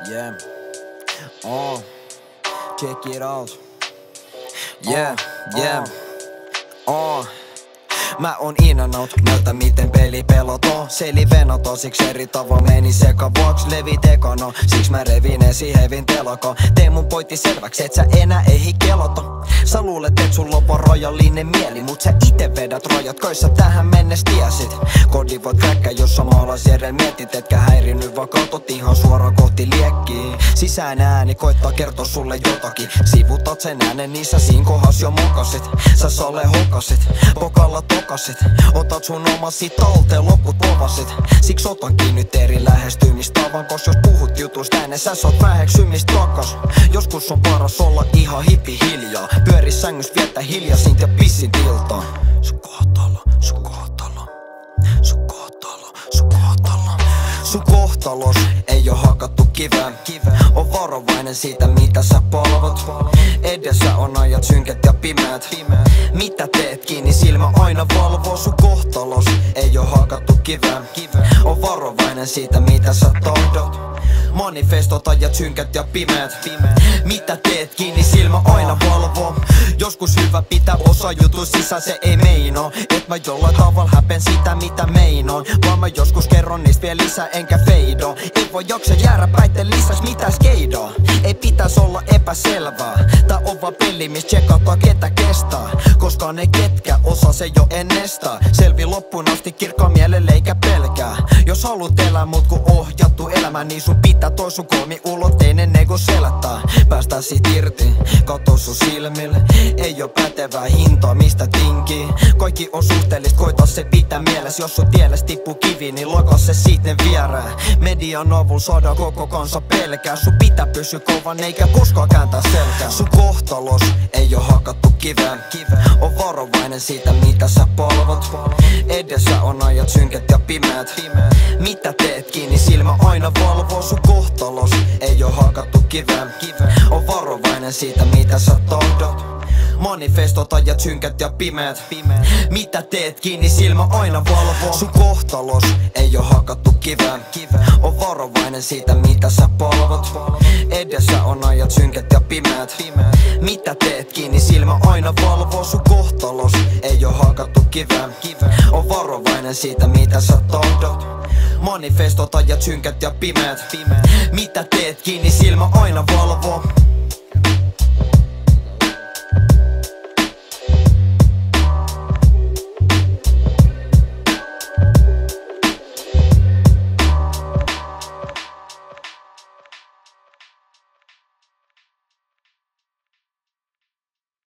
Yeah. Check it out. Yeah. Mä oon in and out, näytä miten peli pelotoo. Seli venoto, siksi eri tavoin meni sekavoks. Levit ekano, siksi mä revin esihevin teloko. Tee mun pointti selväksi, et sä enää ehdi kelota. Sä luulet, et sun lopo rojallinen mieli, mut sä ite vedät rojat köissä tähän mennessä tiesit. Kodin voit kräkkää, jos sä maalaisjärjellä mietit, etkä häirinyt vaan katot ihan suoraan kohti liekkiä. Sisäinen ääni koittaa kertoa sulle jotakin. Sivutat sen äänen, niin sä siinä kohas jo mokasit. Sä sale hokasit, pokalla tokasit. Otat sun omasi talteen, loput povasit. Siks otankin nyt eri lähestymistavan, kos jos puhut jutusta ääneen, sä saat väheksymistä takas. Joskus on paras olla ihan hippi hiljaa. Pyöri sängys, vietä hiljaisinta ja pissin tiltaa. Sun kohtalo, sun kohtalo, sun kohtalo, sun kohtalo. Sun kohtalos ei oo hakattu kivään. On varovainen siitä mitä sä palvot. Edessä on ajat synkät ja pimeät. Mitä teet kiinni silmä aina valvoo. Sun kohtalos ei oo hakattu kivään. On varovainen siitä mitä sä tahdot. Manifestot ajat synkät ja pimeät. Mitä teet kiinni silmä aina valvoo. Joskus hyvä pitää osa jutun sisään, se ei meinaa et mä jollain tavalla häpen sitä mitä meinoin. Vaan mä joskus kerron niistä vielä lisää enkä feido. Ei voi jaksa jäädä päitten lisäks mitä skeidaa. Ei pitäis olla epäselvää. Tää on vaan peli mis tsekataan ketä kestää. Koska ne ketkä osaa se jo ennestää. Selvi loppuun asti kirkkaan mielelle eikä pelkää. Jos haluut elää mut ku ohjattu elämä, niin sun pitää toi sun kolmiulotteinen ego selättää. Päästä sit irti, katso sun silmille. Ei oo pätevää hintaa mistä tinkii. Kaikki on suhteellista, koita se pitää mielessä. Jos sun tielles tippuu kivi, niin lokas se siitä vierään. Median avulla saadaan koko kansa pelkää. Sun pitää pysyä kovan eikä koskaan kääntää selkää. Sun kohtalos ei oo hakattu kivään. On varovainen siitä mitä sä palvot. Edessä on ajat synkät ja pimeät. Mitä teet kiinni silmä aina valvoo. Sun kohtalos ei oo hakattu kivään. On varovainen siitä mitä sä tahdot. Manifestot ajat synkät ja pimeät. Mitä teet kiinni silmä aina valvoo. Sun kohtalos ei oo hakattu kivään. On varovainen siitä mitä sä palvot. Edessä on ajat synkät ja pimeät. Mitä teet kiinni silmä aina valvoo. Sun kohtalos ei oo hakattu kivään. On varovainen siitä mitä sä tahdot. Manifestot ajat synkät ja pimeät. Mitä teet kiinni silmä aina valvoo.